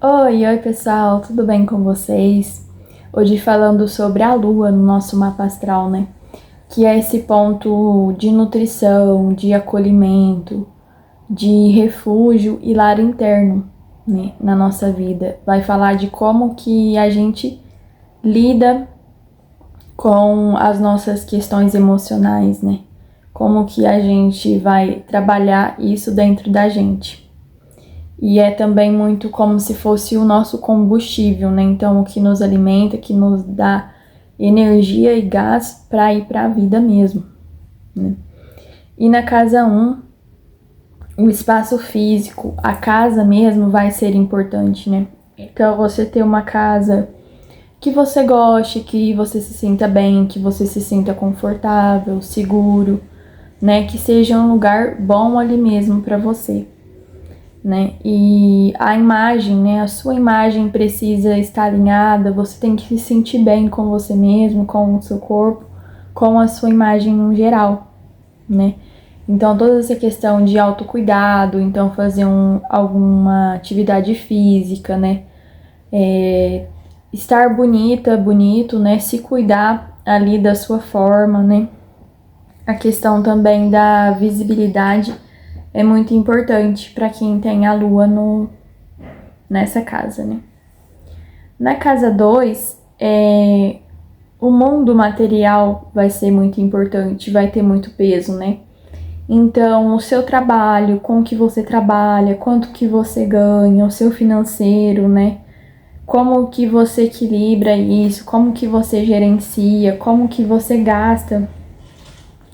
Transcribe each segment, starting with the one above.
Oi pessoal, tudo bem com vocês? Hoje falando sobre a lua no nosso mapa astral, né? Que é esse ponto de nutrição, de acolhimento, de refúgio e lar interno, né? Na nossa vida. Vai falar de como que a gente lida com as nossas questões emocionais, né? Como que a gente vai trabalhar isso dentro da gente. E é também muito como se fosse o nosso combustível, né? Então, o que nos alimenta, que nos dá energia e gás para ir para a vida mesmo, né? E na casa 1, o espaço físico, a casa mesmo vai ser importante, né? Então, você ter uma casa que você goste, que você se sinta bem, que você se sinta confortável, seguro, né? Que seja um lugar bom ali mesmo para você, né? E a imagem, né? A sua imagem precisa estar alinhada, você tem que se sentir bem com você mesmo, com o seu corpo, com a sua imagem no geral, né? Então, toda essa questão de autocuidado, então fazer alguma atividade física, né? Estar bonita, bonito, né? Se cuidar ali da sua forma, né? A questão também da visibilidade é muito importante para quem tem a lua nessa casa, né? Na casa 2, o mundo material vai ser muito importante, vai ter muito peso, né? Então, o seu trabalho, com que você trabalha, quanto que você ganha, o seu financeiro, né? Como que você equilibra isso, como que você gerencia, como que você gasta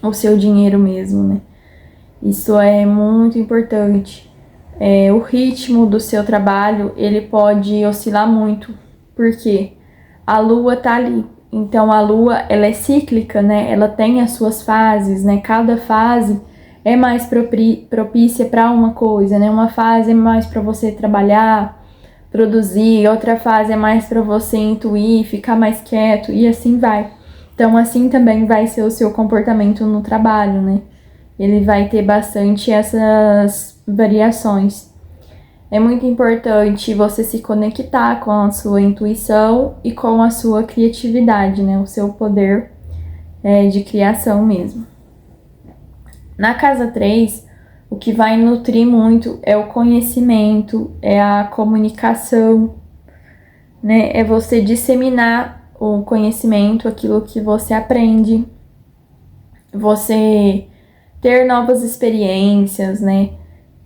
o seu dinheiro mesmo, né? Isso é muito importante. O ritmo do seu trabalho, ele pode oscilar muito, porque a lua tá ali. Então, a lua, ela é cíclica, né? Ela tem as suas fases, né? Cada fase é mais propícia para uma coisa, né? Uma fase é mais para você trabalhar, produzir, outra fase é mais para você intuir, ficar mais quieto, e assim vai. Então, assim também vai ser o seu comportamento no trabalho, né? Ele vai ter bastante essas variações. É muito importante você se conectar com a sua intuição e com a sua criatividade, né? O seu poder de criação mesmo. Na casa 3, o que vai nutrir muito é o conhecimento, é a comunicação, né? É você disseminar o conhecimento, aquilo que você aprende, você ter novas experiências, né?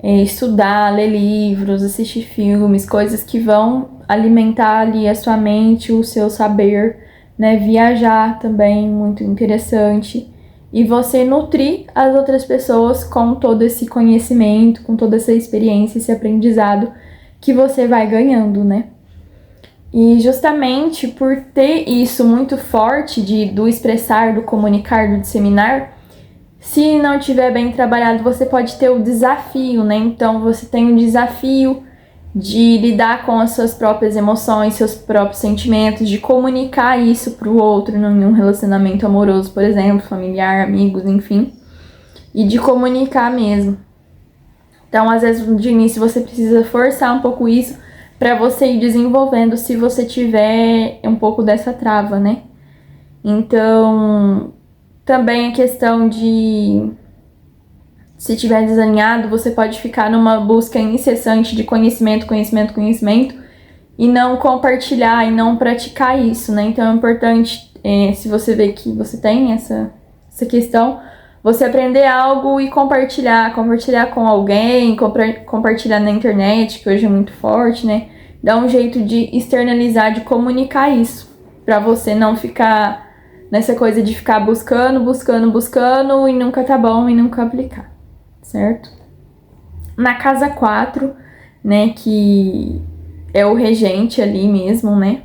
Estudar, ler livros, assistir filmes, coisas que vão alimentar ali a sua mente, o seu saber, né? Viajar também, muito interessante. E você nutrir as outras pessoas com todo esse conhecimento, com toda essa experiência, esse aprendizado que você vai ganhando, né? E justamente por ter isso muito forte do expressar, do comunicar, do disseminar, se não tiver bem trabalhado, você pode ter o desafio, né? Então, você tem o desafio de lidar com as suas próprias emoções, seus próprios sentimentos, de comunicar isso para o outro em um relacionamento amoroso, por exemplo, familiar, amigos, enfim. E de comunicar mesmo. Então, às vezes, de início, você precisa forçar um pouco isso para você ir desenvolvendo se você tiver um pouco dessa trava, né? Então, também a questão de, se estiver desalinhado, você pode ficar numa busca incessante de conhecimento, conhecimento, conhecimento, e não compartilhar e não praticar isso, né? Então é importante, se você vê que você tem essa questão, você aprender algo e compartilhar com alguém, compartilhar na internet, que hoje é muito forte, né? Dá um jeito de externalizar, de comunicar isso, para você não ficar nessa coisa de ficar buscando e nunca tá bom e nunca aplicar, certo? Na casa 4, né, que é o regente ali mesmo, né,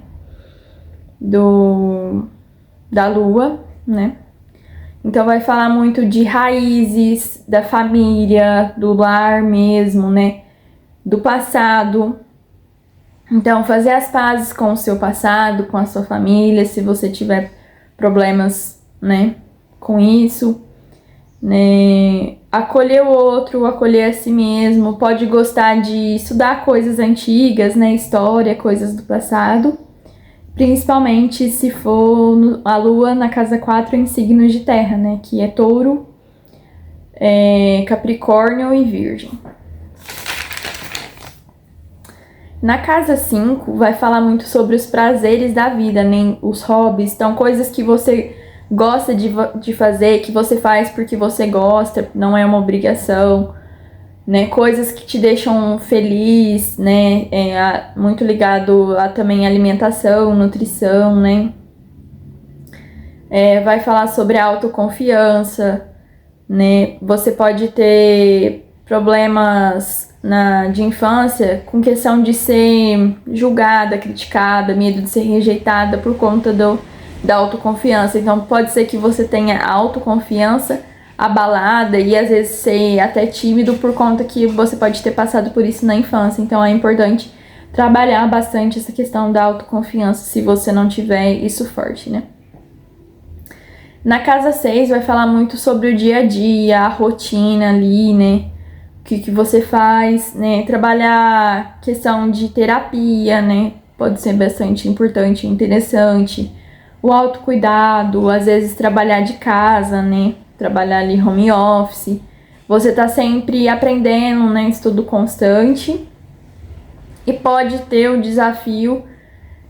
da lua, né? Então vai falar muito de raízes, da família, do lar mesmo, né, do passado. Então fazer as pazes com o seu passado, com a sua família, se você tiver problemas, né, com isso, né? acolher o outro, acolher a si mesmo, pode gostar de estudar coisas antigas, né, história, coisas do passado, principalmente se for a lua na casa 4 em signos de terra, né, que é touro, Capricórnio e Virgem. Na casa 5 vai falar muito sobre os prazeres da vida, né, os hobbies, então coisas que você gosta de fazer, que você faz porque você gosta, não é uma obrigação, né? Coisas que te deixam feliz, né? Muito ligado a também alimentação, nutrição, né? Vai falar sobre autoconfiança, né? Você pode ter problemas de infância com questão de ser julgada, criticada, medo de ser rejeitada por conta da autoconfiança. Então pode ser que você tenha autoconfiança abalada e às vezes ser até tímido por conta que você pode ter passado por isso na infância. Então é importante trabalhar bastante essa questão da autoconfiança se você não tiver isso forte, né? Na casa 6 vai falar muito sobre o dia a dia, a rotina ali, né? O que você faz, né? Trabalhar questão de terapia, né? Pode ser bastante importante e interessante. O autocuidado, às vezes trabalhar de casa, né? Trabalhar ali home office. Você tá sempre aprendendo, né? Estudo constante. E pode ter o desafio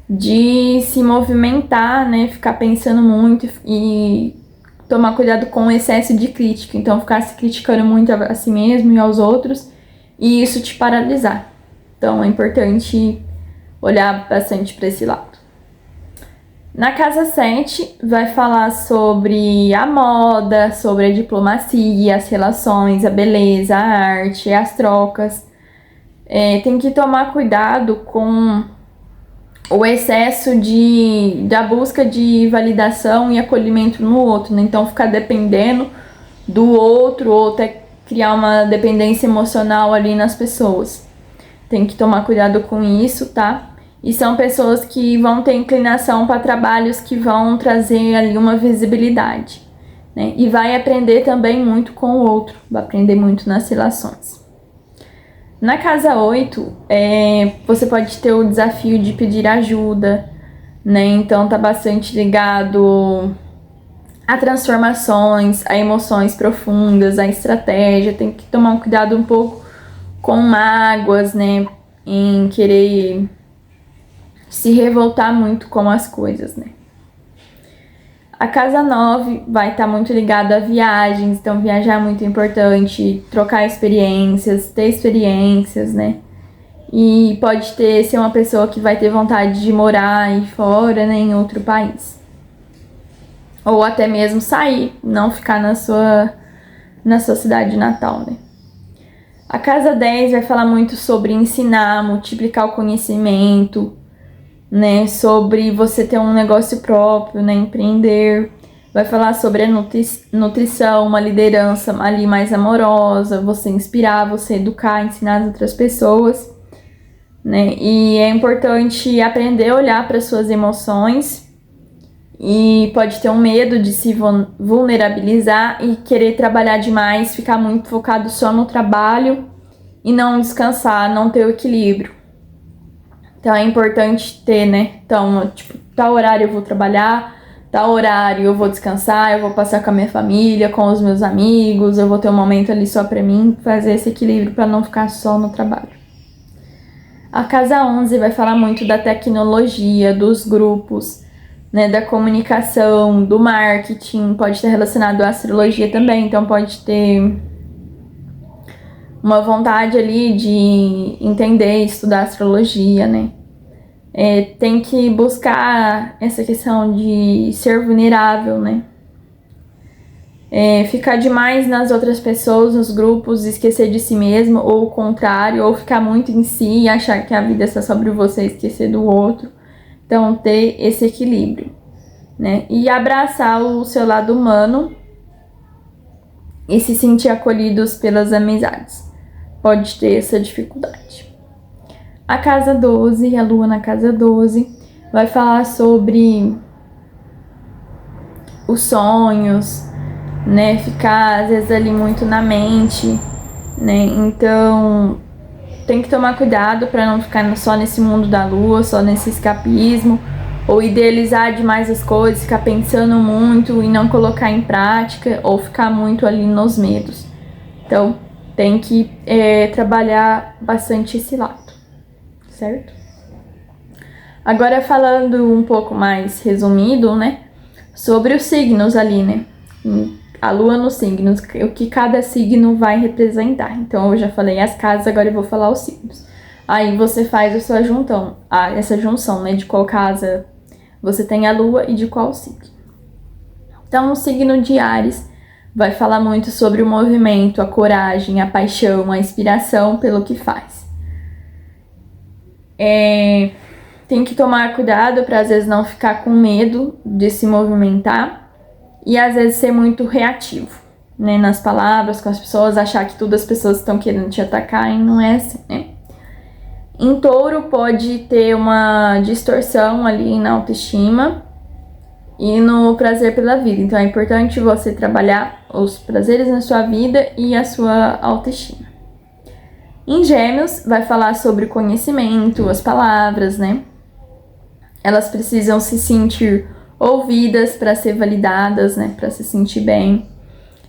de se movimentar, né? Ficar pensando muito e tomar cuidado com o excesso de crítica. Então, ficar se criticando muito a si mesmo e aos outros. E isso te paralisar. Então, é importante olhar bastante para esse lado. Na casa 7 vai falar sobre a moda, sobre a diplomacia, as relações, a beleza, a arte, as trocas. Tem que tomar cuidado com o excesso da busca de validação e acolhimento no outro, né? Então ficar dependendo do outro ou até criar uma dependência emocional ali nas pessoas. Tem que tomar cuidado com isso, tá? E são pessoas que vão ter inclinação para trabalhos que vão trazer ali uma visibilidade, né? E vai aprender também muito com o outro, vai aprender muito nas relações. Na casa 8, você pode ter o desafio de pedir ajuda, né? Então tá bastante ligado a transformações, a emoções profundas, a estratégia. Tem que tomar um cuidado um pouco com mágoas, né? Em querer se revoltar muito com as coisas, né? A casa 9 vai estar muito ligada a viagens, então viajar é muito importante, trocar experiências, ter experiências, né? E pode ser uma pessoa que vai ter vontade de morar aí fora, né, em outro país. Ou até mesmo sair, não ficar na sua cidade natal, né? A casa 10 vai falar muito sobre ensinar, multiplicar o conhecimento, né, sobre você ter um negócio próprio, né, empreender. Vai falar sobre a nutrição, uma liderança ali mais amorosa, você inspirar, você educar, ensinar as outras pessoas, né? E é importante aprender a olhar para suas emoções e pode ter um medo de se vulnerabilizar e querer trabalhar demais, ficar muito focado só no trabalho e não descansar, não ter o equilíbrio. Então é importante ter, né? Então, tipo, tal horário eu vou trabalhar, tal horário eu vou descansar, eu vou passar com a minha família, com os meus amigos, eu vou ter um momento ali só pra mim, fazer esse equilíbrio para não ficar só no trabalho. A casa 11 vai falar muito da tecnologia, dos grupos, né? Da comunicação, do marketing, pode estar relacionado à astrologia também, então pode ter uma vontade ali de entender, estudar astrologia, né? Tem que buscar essa questão de ser vulnerável, né? Ficar demais nas outras pessoas, nos grupos, esquecer de si mesmo, ou o contrário, ou ficar muito em si e achar que a vida é só sobre você, esquecer do outro. Então, ter esse equilíbrio, né? E abraçar o seu lado humano e se sentir acolhidos pelas amizades. Pode ter essa dificuldade. A casa 12, a lua na casa 12, vai falar sobre os sonhos, né? Ficar às vezes ali muito na mente, né? Então tem que tomar cuidado para não ficar só nesse mundo da lua, só nesse escapismo, ou idealizar demais as coisas, ficar pensando muito e não colocar em prática, ou ficar muito ali nos medos. Então tem que trabalhar bastante esse lado, certo? Agora falando um pouco mais resumido, né, sobre os signos ali, né, a lua nos signos, o que cada signo vai representar. Então eu já falei as casas, agora eu vou falar os signos. Aí você faz a sua essa junção, né, de qual casa você tem a lua e de qual signo. Então o signo de Áries vai falar muito sobre o movimento, a coragem, a paixão, a inspiração pelo que faz. Tem que tomar cuidado para às vezes não ficar com medo de se movimentar e às vezes ser muito reativo, né, nas palavras, com as pessoas, achar que todas as pessoas estão querendo te atacar e não é assim, né? Em Touro pode ter uma distorção ali na autoestima e no prazer pela vida. Então é importante você trabalhar os prazeres na sua vida e a sua autoestima. Em Gêmeos vai falar sobre o conhecimento, as palavras, né? Elas precisam se sentir ouvidas para ser validadas, né? Para se sentir bem.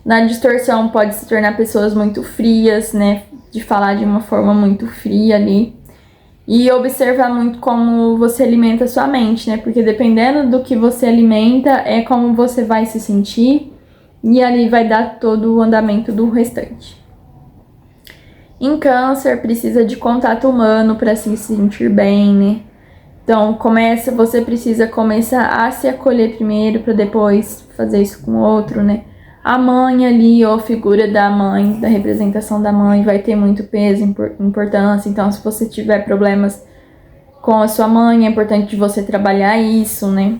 Na distorção pode se tornar pessoas muito frias, né? De falar de uma forma muito fria ali. E observar muito como você alimenta a sua mente, né? Porque dependendo do que você alimenta, é como você vai se sentir. E ali vai dar todo o andamento do restante. Em Câncer, precisa de contato humano para se sentir bem, né? Então, você precisa começar a se acolher primeiro para depois fazer isso com o outro, né? A mãe ali, ou a figura da mãe, da representação da mãe, vai ter muito peso, importância. Então, se você tiver problemas com a sua mãe, é importante você trabalhar isso, né?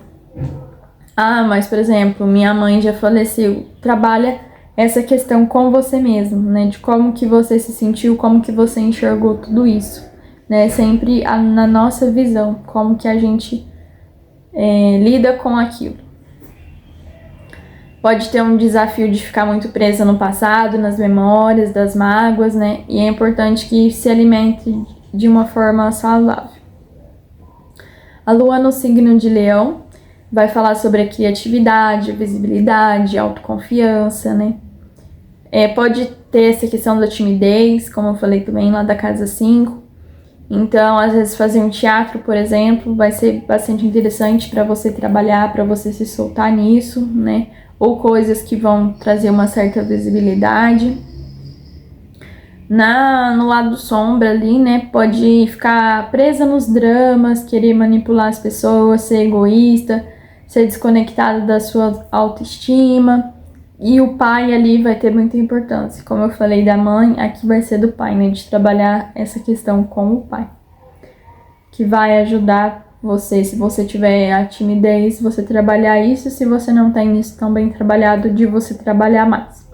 Mas, por exemplo, minha mãe já faleceu. Trabalha essa questão com você mesmo, né? De como que você se sentiu, como que você enxergou tudo isso. Né, sempre na nossa visão, como que a gente lida com aquilo. Pode ter um desafio de ficar muito presa no passado, nas memórias, das mágoas, né? E é importante que se alimente de uma forma saudável. A lua no signo de Leão vai falar sobre a criatividade, a visibilidade, a autoconfiança, né? Pode ter essa questão da timidez, como eu falei também lá da casa 5. Então, às vezes, fazer um teatro, por exemplo, vai ser bastante interessante para você trabalhar, para você se soltar nisso, né? Ou coisas que vão trazer uma certa visibilidade. No lado sombra ali, né? Pode ficar presa nos dramas, querer manipular as pessoas, ser egoísta, ser desconectado da sua autoestima. E o pai ali vai ter muita importância. Como eu falei da mãe, aqui vai ser do pai, né? De trabalhar essa questão com o pai. Que vai ajudar você, se você tiver a timidez, você trabalhar isso. Se você não tem isso tão bem trabalhado, de você trabalhar mais.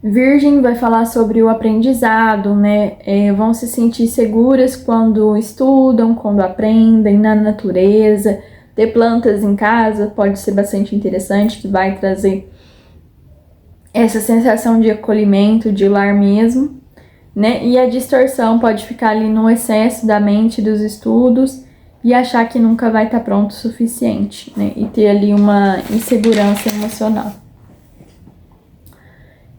Virgem vai falar sobre o aprendizado, né? Vão se sentir seguras quando estudam, quando aprendem na natureza. Ter plantas em casa pode ser bastante interessante, que vai trazer essa sensação de acolhimento, de lar mesmo, né? E a distorção pode ficar ali no excesso da mente, dos estudos, e achar que nunca vai estar pronto o suficiente, né? E ter ali uma insegurança emocional.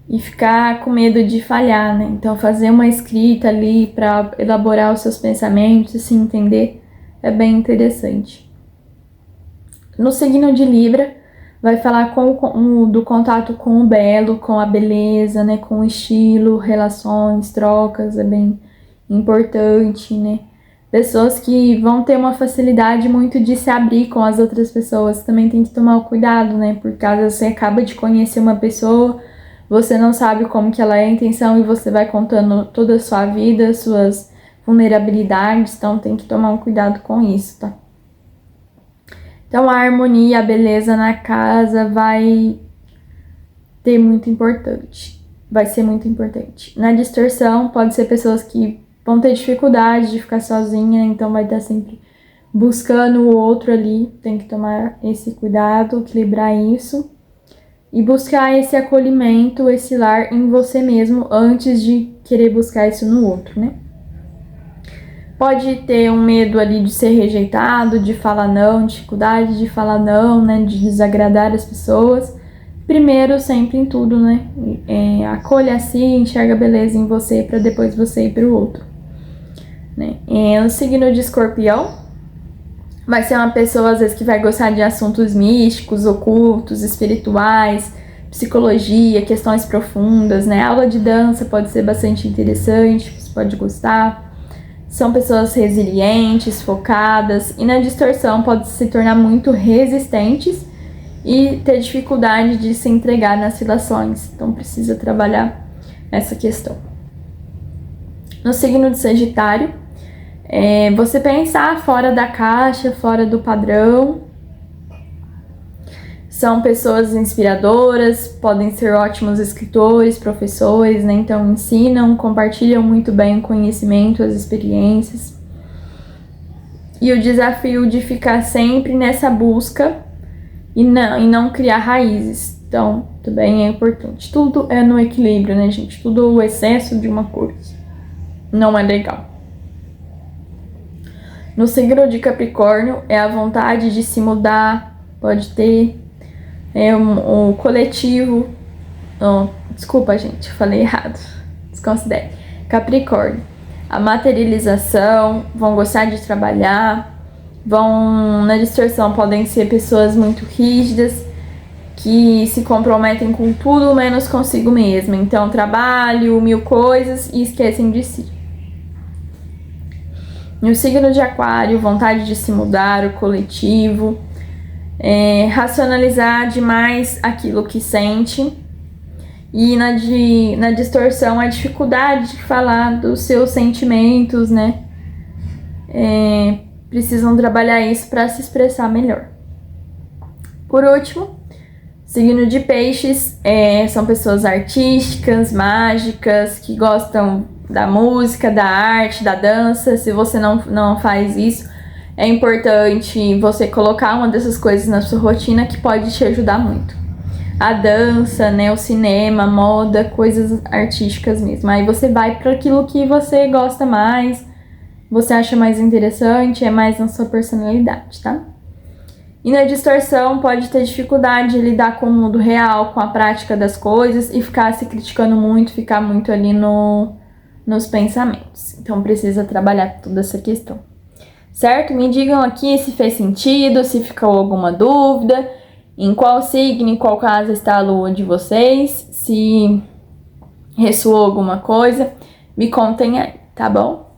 E ficar com medo de falhar, né? Então fazer uma escrita ali para elaborar os seus pensamentos e se entender é bem interessante. No signo de Libra, vai falar do contato com o belo, com a beleza, né? Com o estilo, relações, trocas, é bem importante, né? Pessoas que vão ter uma facilidade muito de se abrir com as outras pessoas, também tem que tomar cuidado, né? Por causa você acaba de conhecer uma pessoa, você não sabe como que ela é a intenção e você vai contando toda a sua vida, suas vulnerabilidades, então tem que tomar um cuidado com isso, tá? Então, a harmonia, a beleza na casa vai ser muito importante. Na distorção, pode ser pessoas que vão ter dificuldade de ficar sozinha, então vai estar sempre buscando o outro ali. Tem que tomar esse cuidado, equilibrar isso. e buscar esse acolhimento, esse lar em você mesmo antes de querer buscar isso no outro, né? Pode ter um medo ali de ser rejeitado, de falar não, dificuldade de falar não, né? De desagradar as pessoas. Primeiro, sempre em tudo, né? Acolha a si, enxerga beleza em você para depois você ir para o outro. Né? No signo de Escorpião, vai ser uma pessoa às vezes que vai gostar de assuntos místicos, ocultos, espirituais, psicologia, questões profundas, né? Aula de dança pode ser bastante interessante, você pode gostar. São pessoas resilientes, focadas, e na distorção pode se tornar muito resistentes e ter dificuldade de se entregar nas relações. Então precisa trabalhar essa questão. No signo de Sagitário, você pensar fora da caixa, fora do padrão. São pessoas inspiradoras, podem ser ótimos escritores, professores, né? Então ensinam, compartilham muito bem o conhecimento, as experiências. E o desafio de ficar sempre nessa busca e não criar raízes. Então, também é importante. Tudo é no equilíbrio, né, gente? Tudo o excesso de uma coisa não é legal. No signo de Capricórnio, é a vontade de se mudar, pode ter o coletivo. Oh, desculpa, gente, falei errado. Desconsidere. Capricórnio, a materialização, vão gostar de trabalhar, na distorção, podem ser pessoas muito rígidas, que se comprometem com tudo menos consigo mesma. Então, trabalho, 1000 coisas e esquecem de si. No signo de Aquário, vontade de se mudar, o coletivo, racionalizar demais aquilo que sente. E na distorção, a dificuldade de falar dos seus sentimentos, né? Precisam trabalhar isso para se expressar melhor. Por último, signo de Peixes, são pessoas artísticas, mágicas, que gostam da música, da arte, da dança. Se você não faz isso, é importante você colocar uma dessas coisas na sua rotina que pode te ajudar muito. A dança, né, o cinema, moda, coisas artísticas mesmo. Aí você vai para aquilo que você gosta mais, você acha mais interessante, é mais na sua personalidade, tá? E na distorção pode ter dificuldade de lidar com o mundo real, com a prática das coisas e ficar se criticando muito, ficar muito ali nos pensamentos. Então precisa trabalhar toda essa questão. Certo? Me digam aqui se fez sentido, se ficou alguma dúvida, em qual signo, em qual casa está a lua de vocês, se ressoou alguma coisa, me contem aí, tá bom?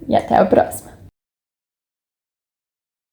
E até a próxima.